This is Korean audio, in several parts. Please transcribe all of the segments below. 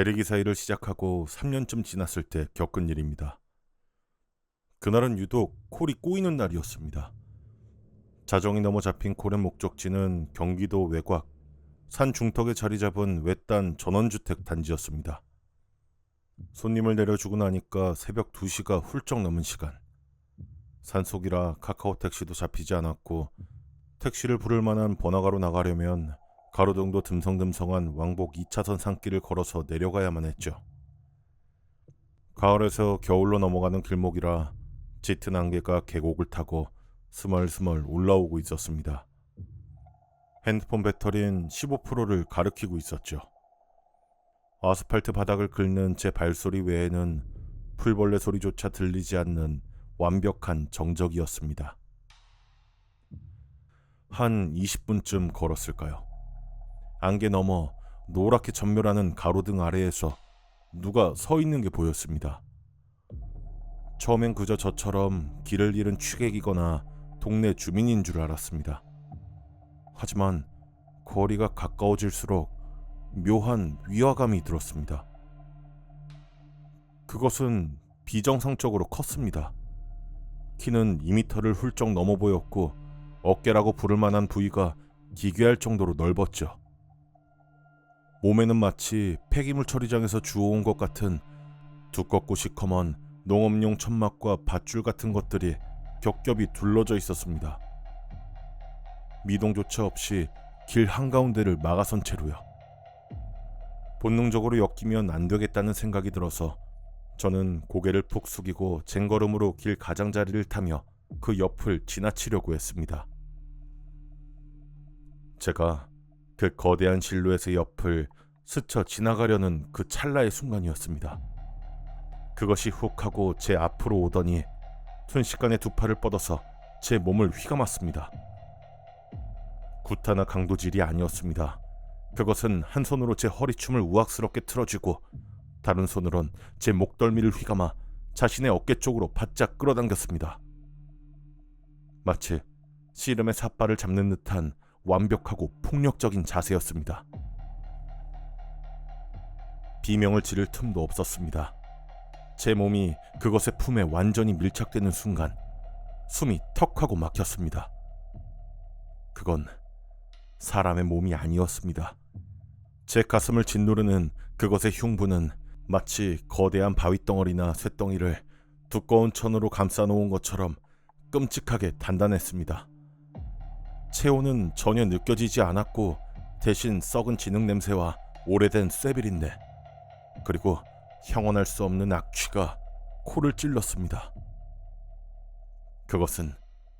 대리기사 일을 시작하고 3년쯤 지났을 때 겪은 일입니다. 그날은 유독 콜이 꼬이는 날이었습니다. 자정이 넘어 잡힌 콜의 목적지는 경기도 외곽, 산 중턱에 자리 잡은 외딴 전원주택 단지였습니다. 손님을 내려주고 나니까 새벽 2시가 훌쩍 넘은 시간. 산속이라 카카오 택시도 잡히지 않았고 택시를 부를 만한 번화가로 나가려면 가로등도 듬성듬성한 왕복 2차선 산길을 걸어서 내려가야만 했죠. 가을에서 겨울로 넘어가는 길목이라 짙은 안개가 계곡을 타고 스멀스멀 올라오고 있었습니다. 핸드폰 배터리는 15%를 가리키고 있었죠. 아스팔트 바닥을 긁는 제 발소리 외에는 풀벌레 소리조차 들리지 않는 완벽한 정적이었습니다. 한 20분쯤 걸었을까요? 안개 너머 노랗게 전멸하는 가로등 아래에서 누가 서 있는 게 보였습니다. 처음엔 그저 저처럼 길을 잃은 취객이거나 동네 주민인 줄 알았습니다. 하지만 거리가 가까워질수록 묘한 위화감이 들었습니다. 그것은 비정상적으로 컸습니다. 키는 2미터를 훌쩍 넘어 보였고 어깨라고 부를 만한 부위가 기괴할 정도로 넓었죠. 몸에는 마치 폐기물 처리장에서 주워온 것 같은 두껍고 시커먼 농업용 천막과 밧줄 같은 것들이 겹겹이 둘러져 있었습니다. 미동조차 없이 길 한가운데를 막아선 채로요. 본능적으로 엮이면 안 되겠다는 생각이 들어서 저는 고개를 푹 숙이고 쟁걸음으로 길 가장자리를 타며 그 옆을 지나치려고 했습니다. 제가 그 거대한 실루엣의 옆을 스쳐 지나가려는 그 찰나의 순간이었습니다. 그것이 훅 하고 제 앞으로 오더니 순식간에 두 팔을 뻗어서 제 몸을 휘감았습니다. 구타나 강도질이 아니었습니다. 그것은 한 손으로 제 허리춤을 우악스럽게 틀어쥐고 다른 손으론 제 목덜미를 휘감아 자신의 어깨 쪽으로 바짝 끌어당겼습니다. 마치 씨름의 삿발을 잡는 듯한 완벽하고 폭력적인 자세였습니다. 비명을 지를 틈도 없었습니다. 제 몸이 그것의 품에 완전히 밀착되는 순간 숨이 턱하고 막혔습니다. 그건 사람의 몸이 아니었습니다. 제 가슴을 짓누르는 그것의 흉부는 마치 거대한 바위덩어리나 쇳덩이를 두꺼운 천으로 감싸놓은 것처럼 끔찍하게 단단했습니다. 체온은 전혀 느껴지지 않았고 대신 썩은 진흙 냄새와 오래된 쇠비린내 그리고 형언할 수 없는 악취가 코를 찔렀습니다. 그것은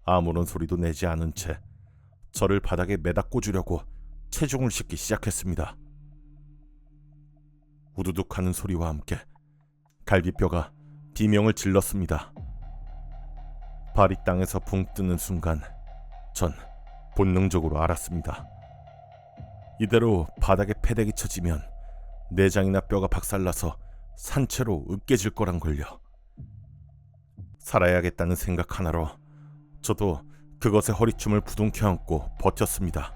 아무런 소리도 내지 않은 채 저를 바닥에 매다 꽂으려고 체중을 싣기 시작했습니다. 우두둑하는 소리와 함께 갈비뼈가 비명을 질렀습니다. 발이 땅에서 붕 뜨는 순간 전 본능적으로 알았습니다. 이대로 바닥에 패대기 쳐지면 내장이나 뼈가 박살나서 산채로 으깨질 거란 걸요. 살아야겠다는 생각 하나로 저도 그것의 허리춤을 부둥켜 안고 버텼습니다.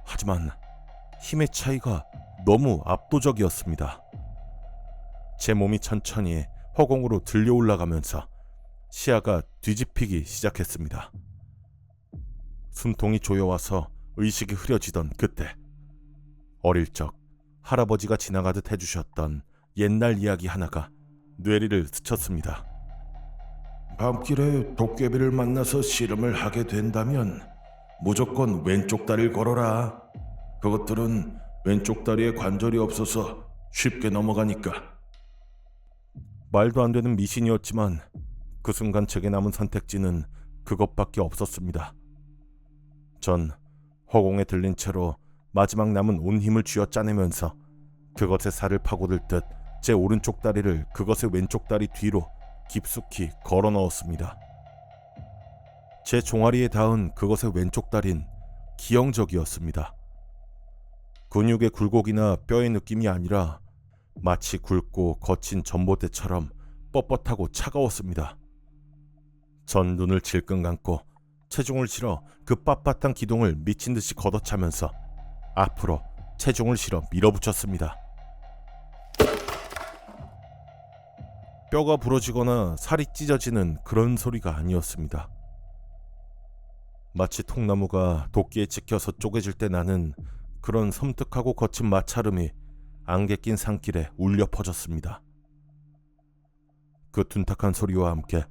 하지만 힘의 차이가 너무 압도적이었습니다. 제 몸이 천천히 허공으로 들려 올라가면서 시야가 뒤집히기 시작했습니다. 숨통이 조여와서 의식이 흐려지던 그때 어릴 적 할아버지가 지나가듯 해주셨던 옛날 이야기 하나가 뇌리를 스쳤습니다. 밤길에 도깨비를 만나서 씨름을 하게 된다면 무조건 왼쪽 다리를 걸어라. 그것들은 왼쪽 다리에 관절이 없어서 쉽게 넘어가니까. 말도 안 되는 미신이었지만 그 순간 제게 남은 선택지는 그것밖에 없었습니다. 전 허공에 들린 채로 마지막 남은 온 힘을 쥐어짜내면서 그것의 살을 파고들 듯 제 오른쪽 다리를 그것의 왼쪽 다리 뒤로 깊숙이 걸어 넣었습니다. 제 종아리에 닿은 그것의 왼쪽 다리는 기형적이었습니다. 근육의 굴곡이나 뼈의 느낌이 아니라 마치 굵고 거친 전봇대처럼 뻣뻣하고 차가웠습니다. 전 눈을 질끈 감고 체중을 실어 그 빳빳한 기둥을 미친 듯이 걷어차면서 앞으로 체중을 실어 밀어붙였습니다. 뼈가 부러지거나 살이 찢어지는 그런 소리가 아니었습니다. 마치 통나무가 도끼에 찍혀서 쪼개질 때 나는 그런 섬뜩하고 거친 마찰음이 안개 낀 산길에 울려 퍼졌습니다. 그 둔탁한 소리와 함께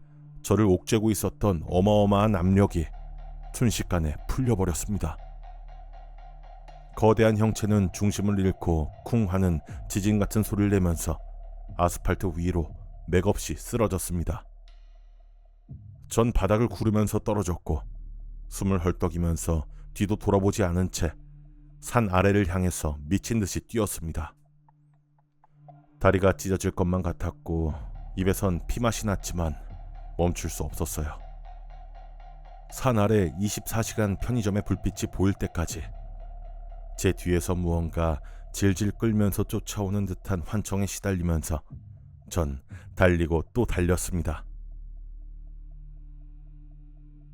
저를 옥죄고 있었던 어마어마한 압력이 순식간에 풀려버렸습니다. 거대한 형체는 중심을 잃고 쿵 하는 지진 같은 소리를 내면서 아스팔트 위로 맥없이 쓰러졌습니다. 전 바닥을 구르면서 떨어졌고 숨을 헐떡이면서 뒤도 돌아보지 않은 채 산 아래를 향해서 미친 듯이 뛰었습니다. 다리가 찢어질 것만 같았고 입에선 피맛이 났지만 멈출 수 없었어요. 산 아래 24시간 편의점의 불빛이 보일 때까지 제 뒤에서 무언가 질질 끌면서 쫓아오는 듯한 환청에 시달리면서 전 달리고 또 달렸습니다.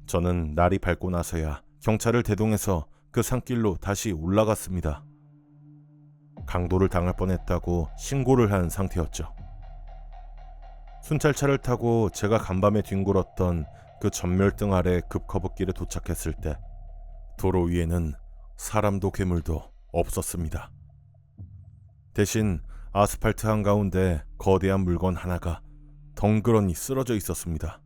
저는 날이 밝고 나서야 경찰을 대동해서 그 산길로 다시 올라갔습니다. 강도를 당할 뻔했다고 신고를 한 상태였죠. 순찰차를 타고 제가 간밤에 뒹굴었던 그 전멸등 아래 급커브길에 도착했을 때 도로 위에는 사람도 괴물도 없었습니다. 대신 아스팔트 한가운데 거대한 물건 하나가 덩그러니 쓰러져 있었습니다.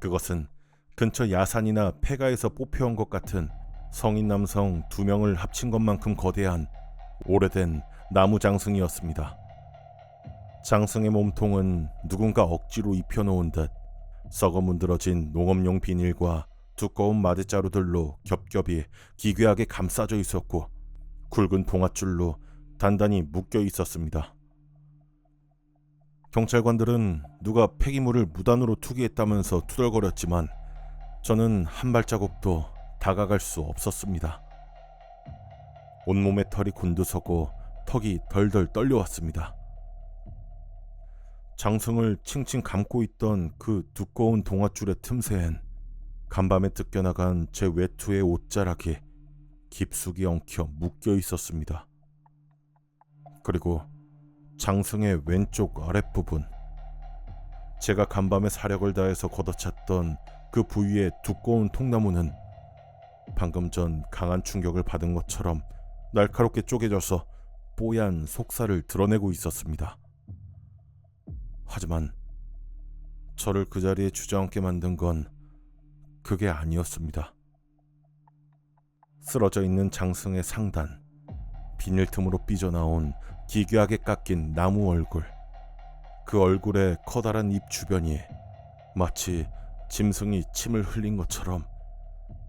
그것은 근처 야산이나 폐가에서 뽑혀온 것 같은 성인 남성 2명을 합친 것만큼 거대한 오래된 나무 장승이었습니다. 장승의 몸통은 누군가 억지로 입혀놓은 듯 썩어 문드러진 농업용 비닐과 두꺼운 마대자루들로 겹겹이 기괴하게 감싸져 있었고 굵은 동아줄로 단단히 묶여 있었습니다. 경찰관들은 누가 폐기물을 무단으로 투기했다면서 투덜거렸지만 저는 한 발자국도 다가갈 수 없었습니다. 온몸에 털이 곤두서고 턱이 덜덜 떨려왔습니다. 장승을 칭칭 감고 있던 그 두꺼운 동아줄의 틈새엔 간밤에 뜯겨나간 제 외투의 옷자락이 깊숙이 엉켜 묶여 있었습니다. 그리고 장승의 왼쪽 아랫부분, 제가 간밤에 사력을 다해서 걷어찼던 그 부위의 두꺼운 통나무는 방금 전 강한 충격을 받은 것처럼 날카롭게 쪼개져서 뽀얀 속살을 드러내고 있었습니다. 하지만 저를 그 자리에 주저앉게 만든 건 그게 아니었습니다. 쓰러져 있는 장승의 상단, 비닐 틈으로 삐져나온 기괴하게 깎인 나무 얼굴, 그 얼굴의 커다란 입 주변이 마치 짐승이 침을 흘린 것처럼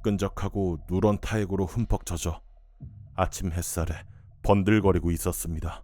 끈적하고 누런 타액으로 흠뻑 젖어 아침 햇살에 번들거리고 있었습니다.